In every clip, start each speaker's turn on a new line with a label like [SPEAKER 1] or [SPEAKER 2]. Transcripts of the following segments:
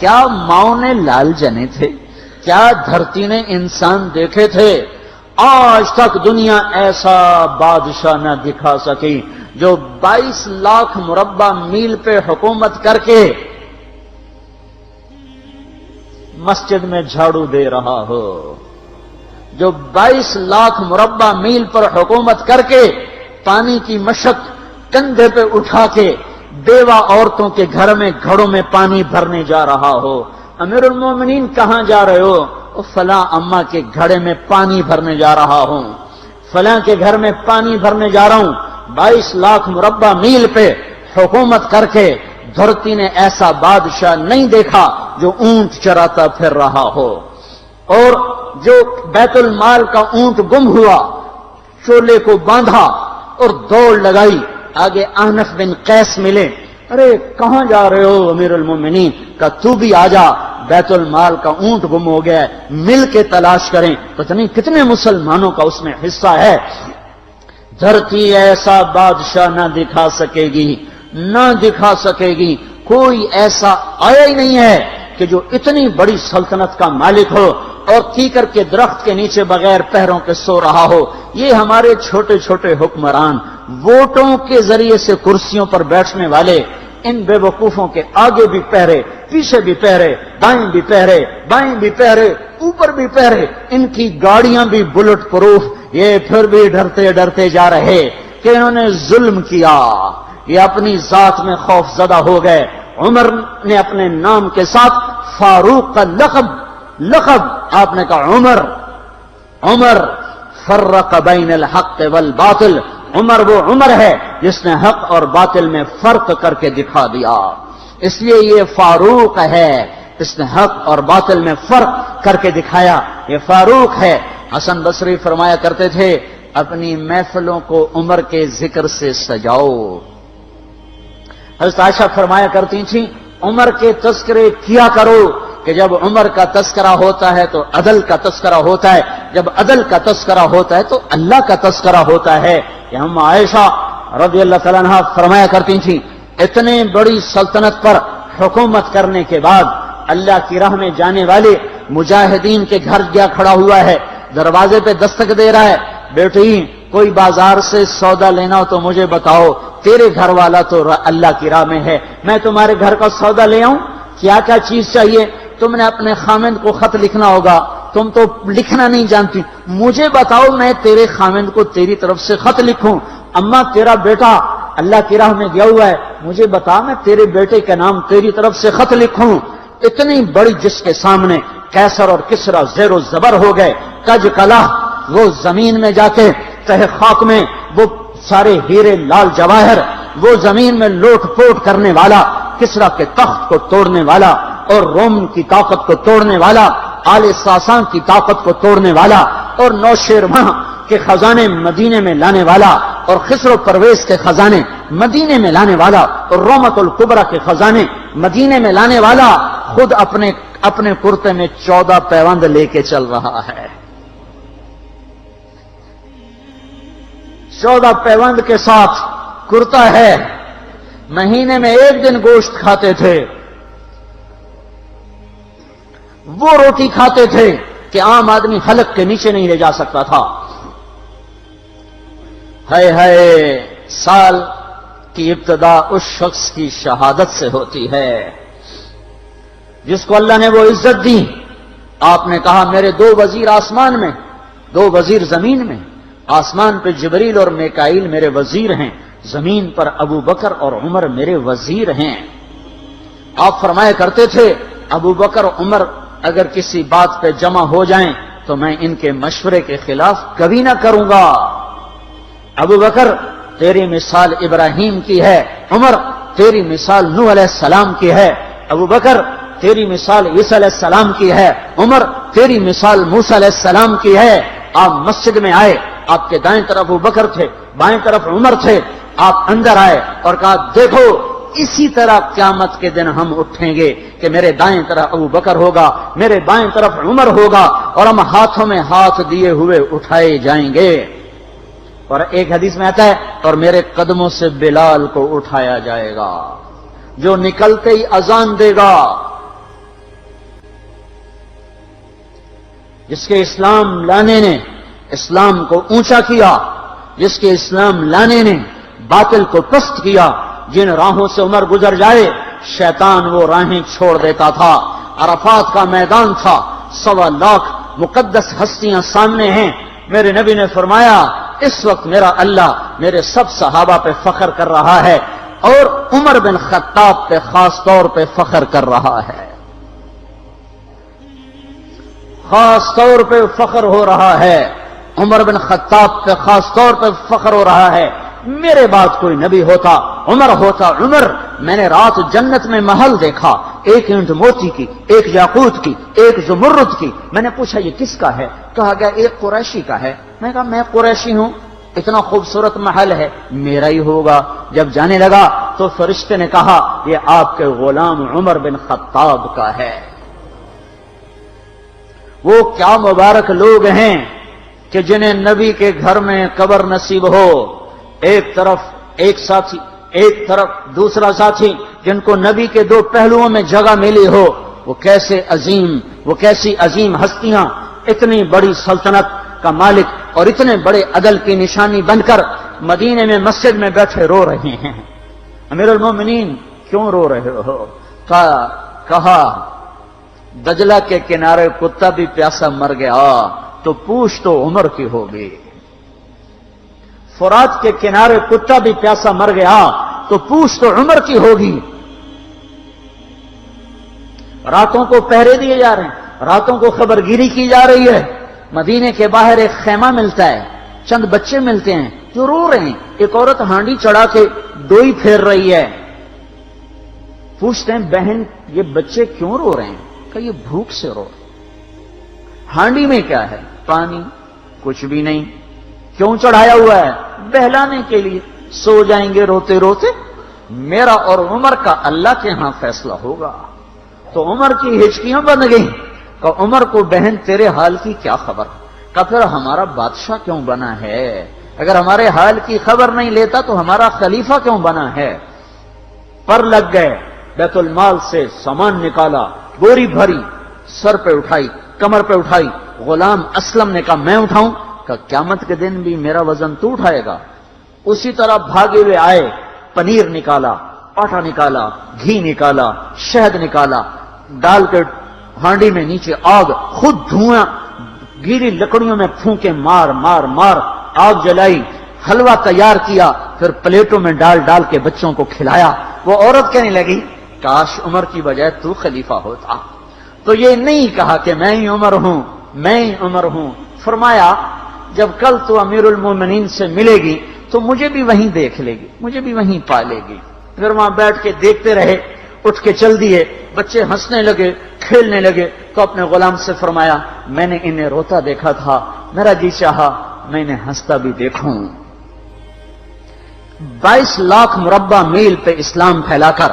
[SPEAKER 1] کیا ماؤں نے لال جنے تھے؟ کیا دھرتی نے انسان دیکھے تھے؟ آج تک دنیا ایسا بادشاہ نہ دکھا سکی جو 22 لاکھ مربع میل پہ حکومت کر کے مسجد میں جھاڑو دے رہا ہو، جو 22 لاکھ مربع میل پر حکومت کر کے پانی کی مشق کندھے پہ اٹھا کے بیوہ عورتوں کے گھر میں گھڑوں میں پانی بھرنے جا رہا ہو۔ امیر المومنین کہاں جا رہے ہو؟ فلاں اماں کے گھڑے میں پانی بھرنے جا رہا ہوں، فلاں کے گھر میں پانی بھرنے جا رہا ہوں۔ 22 لاکھ مربع میل پہ حکومت کر کے دھرتی نے ایسا بادشاہ نہیں دیکھا جو اونٹ چراتا پھر رہا ہو۔ اور جو بیت المال کا اونٹ گم ہوا، چولے کو باندھا اور دوڑ لگائی، آگے احنف بن قیس ملے، ارے کہاں جا رہے ہو امیر المومنین؟ کہ تو بھی آجا، بیت المال کا اونٹ گم ہو گیا ہے، مل کے تلاش کریں۔ پتہ نہیں کتنے مسلمانوں کا اس میں حصہ ہے۔ دھرتی ایسا بادشاہ نہ دکھا سکے گی، نہ دکھا سکے گی، کوئی ایسا آیا ہی نہیں ہے کہ جو اتنی بڑی سلطنت کا مالک ہو اور کیکر کے درخت کے نیچے بغیر پیروں کے سو رہا ہو۔ یہ ہمارے چھوٹے چھوٹے حکمران، ووٹوں کے ذریعے سے کرسیوں پر بیٹھنے والے، ان بے وقوفوں کے آگے بھی پہرے، پیچھے بھی پہرے، دائیں بھی پہرے، بائیں بھی پہرے، اوپر بھی پہرے، ان کی گاڑیاں بھی بلٹ پروف، یہ پھر بھی ڈرتے ڈرتے جا رہے کہ انہوں نے ظلم کیا، یہ اپنی ذات میں خوف زدہ ہو گئے۔ عمر نے اپنے نام کے ساتھ فاروق کا لقب آپ نے کہا عمر فرق بین الحق والباطل، عمر وہ عمر ہے جس نے حق اور باطل میں فرق کر کے دکھا دیا، اس لیے یہ فاروق ہے، اس نے حق اور باطل میں فرق کر کے دکھایا، یہ فاروق ہے۔ حسن بصری فرمایا کرتے تھے اپنی محفلوں کو عمر کے ذکر سے سجاؤ۔ حضرت عائشہ فرمایا کرتی تھیں عمر کے تذکرے کیا کرو کہ جب عمر کا تذکرہ ہوتا ہے تو عدل کا تذکرہ ہوتا ہے، جب عدل کا تذکرہ ہوتا ہے تو اللہ کا تذکرہ ہوتا ہے۔ کہ ہم عائشہ رضی اللہ تعالیٰ عنہ فرمایا کرتی تھیں اتنے بڑی سلطنت پر حکومت کرنے کے بعد اللہ کی راہ میں جانے والے مجاہدین کے گھر گیا کھڑا ہوا ہے، دروازے پہ دستک دے رہا ہے، بیٹی کوئی بازار سے سودا لینا ہو تو مجھے بتاؤ، تیرے گھر والا تو اللہ کی راہ میں ہے، میں تمہارے گھر کا سودا لے آؤں، کیا کیا چیز چاہیے؟ تم نے اپنے خامند کو خط لکھنا ہوگا، تم تو لکھنا نہیں جانتی، مجھے بتاؤ میں تیرے خامند کو تیری طرف سے خط لکھوں۔ اما تیرا بیٹا اللہ کی راہ میں گیا ہوا ہے، مجھے بتا میں تیرے بیٹے کے نام تیری طرف سے خط لکھوں۔ اتنی بڑی جس کے سامنے قیصر اور کسرا زیر و زبر ہو گئے، کج کلا، وہ زمین میں جا کے تہ خاک میں وہ سارے ہیرے لال جواہر، وہ زمین میں لوٹ پوٹ کرنے والا، کسرا کے تخت کو توڑنے والا اور روم کی طاقت کو توڑنے والا، آل ساسان کی طاقت کو توڑنے والا اور نوشیروان کے خزانے مدینے میں لانے والا اور خسرو پرویز کے خزانے مدینے میں لانے والا اور رومت الکبرا کے خزانے مدینے میں لانے والا خود اپنے کرتے میں 14 پیوند لے کے چل رہا ہے۔ 14 پیوند کے ساتھ کرتا ہے، مہینے میں 1 دن گوشت کھاتے تھے، وہ روٹی کھاتے تھے کہ عام آدمی حلق کے نیچے نہیں لے جا سکتا تھا۔ ہے سال کی ابتدا اس شخص کی شہادت سے ہوتی ہے جس کو اللہ نے وہ عزت دی۔ آپ نے کہا میرے 2 وزیر آسمان میں، 2 وزیر زمین میں، آسمان پہ جبریل اور میکائیل میرے وزیر ہیں، زمین پر ابو بکر اور عمر میرے وزیر ہیں۔ آپ فرمایا کرتے تھے ابو بکر عمر اگر کسی بات پہ جمع ہو جائیں تو میں ان کے مشورے کے خلاف کبھی نہ کروں گا۔ ابو بکر تیری مثال ابراہیم کی ہے، عمر تیری مثال نوح علیہ السلام کی ہے، ابو بکر تیری مثال عیسیٰ علیہ السلام کی ہے، عمر تیری مثال موسیٰ علیہ السلام کی ہے۔ آپ مسجد میں آئے، آپ کے دائیں طرف ابو بکر تھے، بائیں طرف عمر تھے، آپ اندر آئے اور کہا دیکھو اسی طرح قیامت کے دن ہم اٹھیں گے کہ میرے دائیں طرف ابو بکر ہوگا، میرے بائیں طرف عمر ہوگا اور ہم ہاتھوں میں ہاتھ دیے ہوئے اٹھائے جائیں گے۔ اور ایک حدیث میں آتا ہے اور میرے قدموں سے بلال کو اٹھایا جائے گا جو نکلتے ہی اذان دے گا، جس کے اسلام لانے نے اسلام کو اونچا کیا، جس کے اسلام لانے نے باطل کو پست کیا، جن راہوں سے عمر گزر جائے شیطان وہ راہیں چھوڑ دیتا تھا۔ عرفات کا میدان تھا، 1.25 لاکھ مقدس ہستیاں سامنے ہیں۔ میرے نبی نے فرمایا اس وقت میرا اللہ میرے سب صحابہ پہ فخر کر رہا ہے اور عمر بن خطاب پہ خاص طور پہ فخر کر رہا ہے، خاص طور پہ فخر ہو رہا ہے، عمر بن خطاب پہ خاص طور پہ فخر ہو رہا ہے۔ میرے بعد کوئی نبی ہوتا عمر ہوتا۔ عمر، میں نے رات جنت میں محل دیکھا، ایک اینٹ موتی کی، ایک یاقوت کی، ایک زمرد کی۔ میں نے پوچھا یہ کس کا ہے؟ کہا گیا ایک قریشی کا ہے۔ میں کہا میں قریشی ہوں، اتنا خوبصورت محل ہے، میرا ہی ہوگا۔ جب جانے لگا تو فرشتے نے کہا یہ آپ کے غلام عمر بن خطاب کا ہے۔ وہ کیا مبارک لوگ ہیں کہ جنہیں نبی کے گھر میں قبر نصیب ہو، ایک طرف ایک ساتھی، ایک طرف دوسرا ساتھی، جن کو نبی کے دو پہلوؤں میں جگہ ملی ہو۔ وہ کیسی عظیم ہستیاں اتنی بڑی سلطنت کا مالک اور اتنے بڑے عدل کی نشانی بن کر مدینے میں مسجد میں بیٹھے رو رہے ہیں۔ امیر المومنین کیوں رو رہے ہو؟ کہا دجلہ کے کنارے کتا بھی پیاسا مر گیا تو پوچھ تو عمر کی ہوگی، فرات کے کنارے کتا بھی پیاسا مر گیا تو پوچھ تو عمر کی ہوگی۔ راتوں کو پہرے دیے جا رہے ہیں، راتوں کو خبرگیری کی جا رہی ہے۔ مدینے کے باہر ایک خیمہ ملتا ہے، چند بچے ملتے ہیں جو رو رہے ہیں۔ ایک عورت ہانڈی چڑھا کے ڈوئی پھیر رہی ہے۔ پوچھتے ہیں بہن یہ بچے کیوں رو رہے ہیں؟ کہ یہ بھوک سے رو رہے ہیں۔ ہانڈی میں کیا ہے؟ پانی، کچھ بھی نہیں۔ کیوں چڑھایا ہوا ہے؟ بہلانے کے لیے، سو جائیں گے روتے روتے۔ میرا اور عمر کا اللہ کے ہاں فیصلہ ہوگا۔ تو عمر کی ہچکیاں بن گئیں کہ عمر کو بہن تیرے حال کی کیا خبر؟ کہ پھر ہمارا بادشاہ کیوں بنا ہے؟ اگر ہمارے حال کی خبر نہیں لیتا تو ہمارا خلیفہ کیوں بنا ہے؟ پر لگ گئے، بیت المال سے سامان نکالا، بوری بھری، سر پہ اٹھائی، کمر پہ اٹھائی۔ غلام اسلم نے کہا میں اٹھاؤں؟ کہ قیامت کے دن بھی میرا وزن تو اٹھائے گا۔ اسی طرح بھاگے ہوئے آئے، پنیر نکالا، آٹا نکالا، گھی نکالا، شہد نکالا، ڈال کے ہانڈی میں نیچے آگ، خود دھواں، گیلی لکڑیوں میں پھونکے مار مار مار آگ جلائی، حلوہ تیار کیا، پھر پلیٹوں میں ڈال ڈال کے بچوں کو کھلایا۔ وہ عورت کہنے لگی کاش عمر کی بجائے تو خلیفہ ہوتا۔ تو یہ نہیں کہا کہ میں ہی عمر ہوں، میں ہی عمر ہوں۔ فرمایا جب کل تو امیر المومنین سے ملے گی تو مجھے بھی وہیں دیکھ لے گی، مجھے بھی وہیں پا لے گی۔ پھر وہاں بیٹھ کے دیکھتے رہے، اٹھ کے چل دیے۔ بچے ہنسنے لگے، کھیلنے لگے تو اپنے غلام سے فرمایا میں نے انہیں روتا دیکھا تھا، میرا جی چاہا میں انہیں ہنستا بھی دیکھوں۔ 22 لاکھ مربع میل پہ اسلام پھیلا کر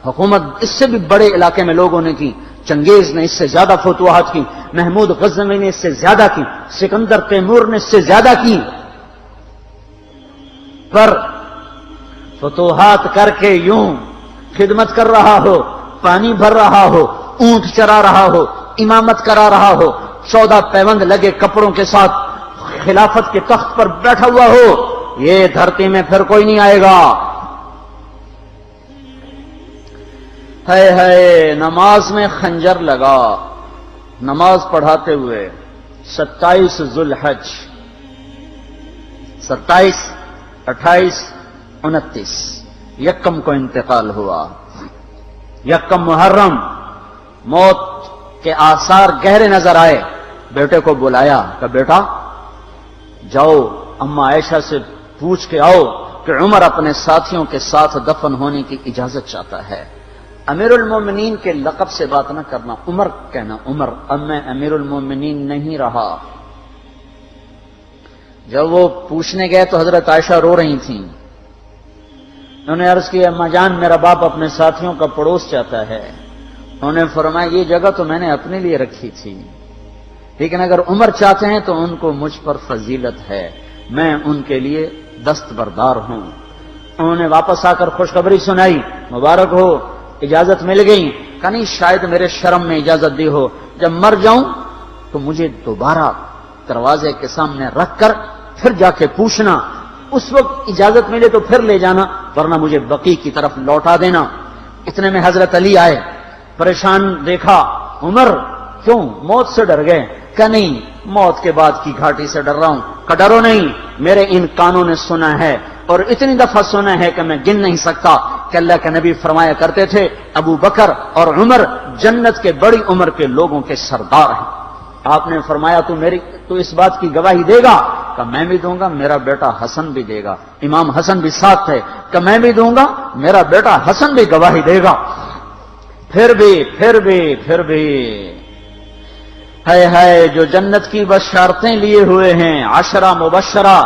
[SPEAKER 1] حکومت اس سے بھی بڑے علاقے میں لوگوں نے کی۔ چنگیز نے اس سے زیادہ فتوحات کی، محمود غزنوی نے اس سے زیادہ کی، سکندر تیمور نے اس سے زیادہ کی۔ پر فتوحات کر کے یوں خدمت کر رہا ہو، پانی بھر رہا ہو، اونٹ چرا رہا ہو، امامت کرا رہا ہو، 14 پیوند لگے کپڑوں کے ساتھ خلافت کے تخت پر بیٹھا ہوا ہو، یہ دھرتی میں پھر کوئی نہیں آئے گا۔ ہے نماز میں خنجر لگا، نماز پڑھاتے ہوئے 27 ذوالحج، 27، 28، 29 یکم کو انتقال ہوا۔ یکم محرم موت کے آثار گہرے نظر آئے۔ بیٹے کو بلایا کہ بیٹا جاؤ اما عائشہ سے پوچھ کے آؤ کہ عمر اپنے ساتھیوں کے ساتھ دفن ہونے کی اجازت چاہتا ہے۔ امیر المومنین کے لقب سے بات نہ کرنا، عمر کہنا۔ عمر، اب میں امیر المومنین نہیں رہا۔ جب وہ پوچھنے گئے تو حضرت عائشہ رو رہی تھیں۔ انہوں نے عرض کیا اما جان میرا باپ اپنے ساتھیوں کا پڑوس چاہتا ہے۔ انہوں نے فرمایا یہ جگہ تو میں نے اپنے لیے رکھی تھی، لیکن اگر عمر چاہتے ہیں تو ان کو مجھ پر فضیلت ہے، میں ان کے لیے دستبردار ہوں۔ انہوں نے واپس آ کر خوشخبری سنائی، مبارک ہو اجازت مل گئی۔ کہ نہیں شاید میرے شرم میں اجازت دی ہو، جب مر جاؤں تو مجھے دوبارہ دروازے کے سامنے رکھ کر پھر جا کے پوچھنا، اس وقت اجازت ملے تو پھر لے جانا، ورنہ مجھے بقیع کی طرف لوٹا دینا۔ اتنے میں حضرت علی آئے، پریشان دیکھا، عمر کیوں موت سے ڈر گئے؟ کہ نہیں، موت کے بعد کی گھاٹی سے ڈر رہا ہوں۔ کہ ڈرو نہیں، میرے ان کانوں نے سنا ہے اور اتنی دفعہ سنا ہے کہ میں گن نہیں سکتا کہ اللہ کے نبی فرمایا کرتے تھے ابو بکر اور عمر جنت کے بڑی عمر کے لوگوں کے سردار ہیں۔ آپ نے فرمایا تو اس بات کی گواہی دے گا؟ کہ میں بھی دوں گا، میرا بیٹا حسن بھی دے گا۔ امام حسن بھی ساتھ تھے۔ کہ میں بھی دوں گا، میرا بیٹا حسن بھی گواہی دے گا۔ پھر بھی ہے جو جنت کی بشارتیں لیے ہوئے ہیں، 10 مبشرہ،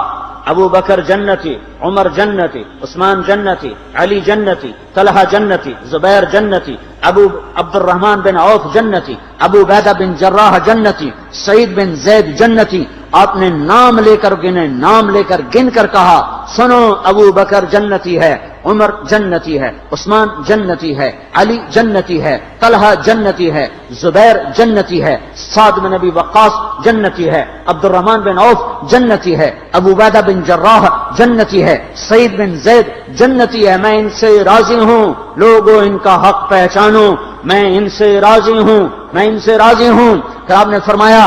[SPEAKER 1] ابو بکر جنتی، عمر جنتی، عثمان جنتی، علی جنتی، طلحہ جنتی، زبیر جنتی، ابو عبد الرحمن بن عوف جنتی، ابو عبیدہ بن جراح جنتی، سعید بن زید جنتی۔ آپ نے نام لے کر گنے، نام لے کر گن کر کہا، سنو ابو بکر جنتی ہے، عمر جنتی ہے، عثمان جنتی ہے، علی جنتی ہے، طلحہ جنتی ہے، زبیر جنتی ہے، سعد بن ابی وقاص جنتی ہے، عبد الرحمن بن عوف جنتی ہے، ابو عبیدہ بن جراح جنتی ہے، سعید بن زید جنتی ہے۔ میں ان سے راضی ہوں، لوگوں ان کا حق پہچانو، میں ان سے راضی ہوں، میں ان سے راضی ہوں۔ پھر آپ نے فرمایا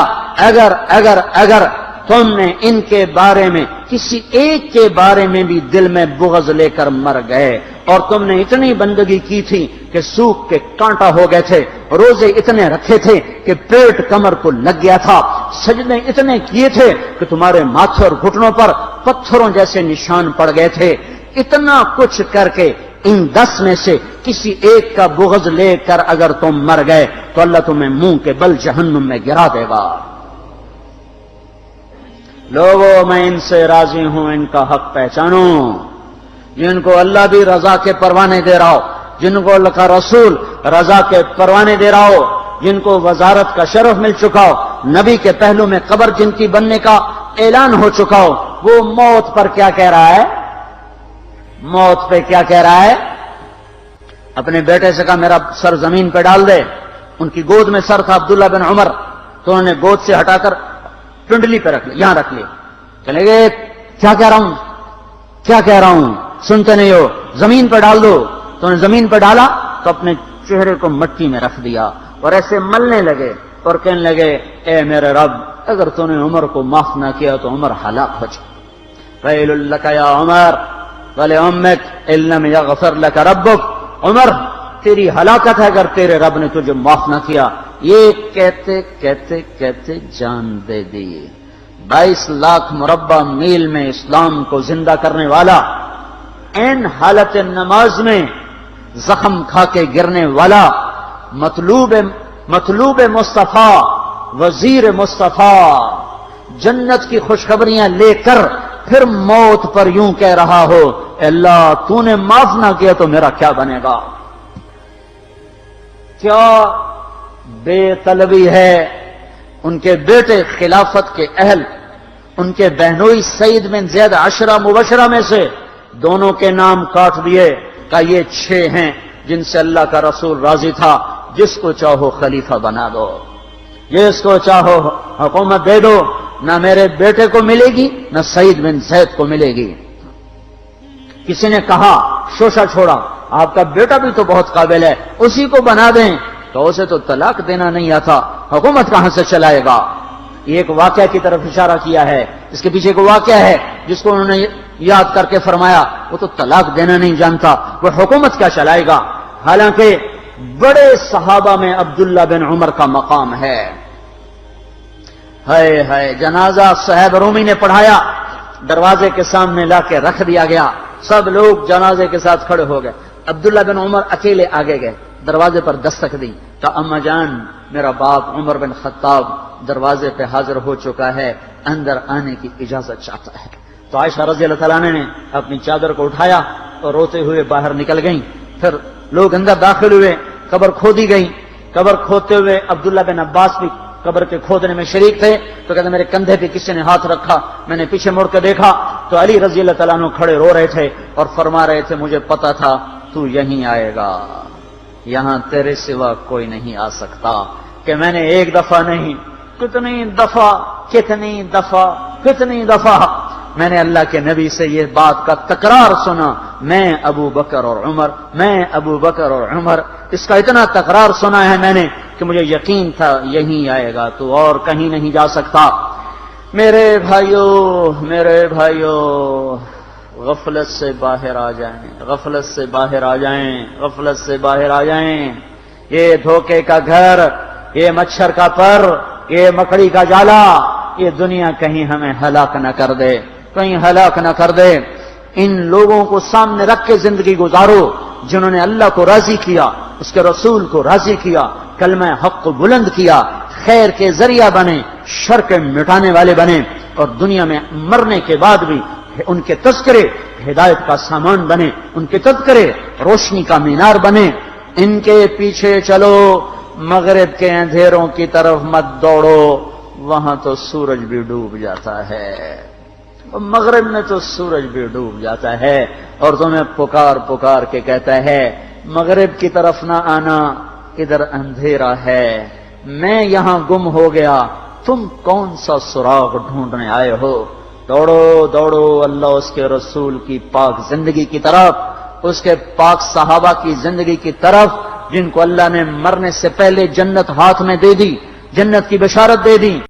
[SPEAKER 1] اگر تم نے ان کے بارے میں کسی ایک کے بارے میں بھی دل میں بغض لے کر مر گئے، اور تم نے اتنی بندگی کی تھی کہ سوکھ کے کانٹا ہو گئے تھے، روزے اتنے رکھے تھے کہ پیٹ کمر کو لگ گیا تھا، سجدے اتنے کیے تھے کہ تمہارے ماتھے اور گھٹنوں پر پتھروں جیسے نشان پڑ گئے تھے، اتنا کچھ کر کے ان 10 میں سے کسی ایک کا بغض لے کر اگر تم مر گئے تو اللہ تمہیں منہ کے بل جہنم میں گرا دے گا۔ لوگوں میں ان سے راضی ہوں، ان کا حق پہچانو، جن کو اللہ بھی رضا کے پروانے دے رہا ہو، جن کو اللہ کا رسول رضا کے پروانے دے رہا ہو، جن کو وزارت کا شرف مل چکا ہو، نبی کے پہلو میں قبر جن کی بننے کا اعلان ہو چکا ہو، وہ موت پر کیا کہہ رہا ہے؟ موت پہ کیا کہہ رہا ہے؟ اپنے بیٹے سے کہا میرا سر زمین پہ ڈال دے۔ ان کی گود میں سر تھا عبداللہ بن عمر، تو انہوں نے گود سے ہٹا کر پنڈلی پہ رکھ لیا، یہاں رکھ لیا۔ چلے گئے، کیا کہہ رہا ہوں سنتے نہیں ہو، زمین پہ ڈال دو۔ تو انہوں نے زمین پہ ڈالا تو اپنے چہرے کو مٹی میں رکھ دیا اور ایسے ملنے لگے اور کہنے لگے، اے میرے رب، اگر تو نے عمر کو معاف نہ کیا تو عمر ہلاک ہو جائے۔ ویل لک یا عمر ولامک ان لم یغفر لک ربک، عمر تیری ہلاکت ہے اگر تیرے رب نے تجھے معاف نہ کیا۔ یہ کہتے کہتے کہتے جان دے دی۔ 22 لاکھ مربع میل میں اسلام کو زندہ کرنے والا، این حالت نماز میں زخم کھا کے گرنے والا، مطلوب مصطفیٰ، وزیر مصطفیٰ، جنت کی خوشخبریاں لے کر پھر موت پر یوں کہہ رہا ہو، اللہ تو نے معاف نہ کیا تو میرا کیا بنے گا؟ کیا بے طلبی ہے۔ ان کے بیٹے خلافت کے اہل، ان کے بہنوئی سعید بن زید 10 مبشرہ میں سے دونوں کے نام کاٹ دیے کہ یہ 6 ہیں جن سے اللہ کا رسول راضی تھا، جس کو چاہو خلیفہ بنا دو، جس کو چاہو حکومت دے دو، نہ میرے بیٹے کو ملے گی نہ سعید بن زید کو ملے گی۔ کسی نے کہا شوشہ چھوڑا، آپ کا بیٹا بھی تو بہت قابل ہے، اسی کو بنا دیں۔ تو اسے تو طلاق دینا نہیں آتا، حکومت کہاں سے چلائے گا؟ یہ ایک واقعہ کی طرف اشارہ کیا ہے، اس کے پیچھے ایک واقعہ ہے جس کو انہوں نے یاد کر کے فرمایا وہ تو طلاق دینا نہیں جانتا، وہ حکومت کیا چلائے گا؟ حالانکہ بڑے صحابہ میں عبداللہ بن عمر کا مقام ہے۔ ہے جنازہ صہیب رومی نے پڑھایا، دروازے کے سامنے لا کے رکھ دیا گیا، سب لوگ جنازے کے ساتھ کھڑے ہو گئے، عبداللہ بن عمر اکیلے آگے گئے، دروازے پر دستک دی کہ اما جان میرا باپ عمر بن خطاب دروازے پہ حاضر ہو چکا ہے، اندر آنے کی اجازت چاہتا ہے۔ تو عائشہ رضی اللہ تعالیٰ نے اپنی چادر کو اٹھایا اور روتے ہوئے باہر نکل گئیں۔ پھر لوگ اندر داخل ہوئے، قبر کھودی گئی، قبر کھودتے ہوئے عبداللہ بن عباس بھی قبر کے کھودنے میں شریک تھے۔ تو کہتے میرے کندھے پہ کسی نے ہاتھ رکھا، میں نے پیچھے مڑ کے دیکھا تو علی رضی اللہ تعالیٰ عنہ کھڑے رو رہے تھے اور فرما رہے تھے مجھے پتا تھا تو یہیں آئے گا، یہاں تیرے سوا کوئی نہیں آ سکتا، کہ میں نے ایک دفعہ نہیں کتنی دفعہ میں نے اللہ کے نبی سے یہ بات کا تکرار سنا، میں ابو بکر اور عمر، اس کا اتنا تکرار سنا ہے میں نے کہ مجھے یقین تھا یہیں آئے گا، تو اور کہیں نہیں جا سکتا۔ میرے بھائیو غفلت سے باہر آ جائیں، یہ دھوکے کا گھر، یہ مچھر کا پر، یہ مکڑی کا جالا، یہ دنیا کہیں ہمیں ہلاک نہ کر دے۔ ان لوگوں کو سامنے رکھ کے زندگی گزارو جنہوں نے اللہ کو راضی کیا، اس کے رسول کو راضی کیا، کلمہ حق کو بلند کیا، خیر کے ذریعہ بنے، شر کے مٹانے والے بنے، اور دنیا میں مرنے کے بعد بھی ان کے تذکرے ہدایت کا سامان بنے، ان کے تذکرے روشنی کا مینار بنے۔ ان کے پیچھے چلو، مغرب کے اندھیروں کی طرف مت دوڑو، وہاں تو سورج بھی ڈوب جاتا ہے، مغرب میں تو سورج بھی ڈوب جاتا ہے، اور تمہیں پکار کے کہتا ہے مغرب کی طرف نہ آنا، ادھر اندھیرا ہے، میں یہاں گم ہو گیا، تم کون سا سراغ ڈھونڈنے آئے ہو؟ دوڑو اللہ اس کے رسول کی پاک زندگی کی طرف، اس کے پاک صحابہ کی زندگی کی طرف، جن کو اللہ نے مرنے سے پہلے جنت ہاتھ میں دے دی، جنت کی بشارت دے دی۔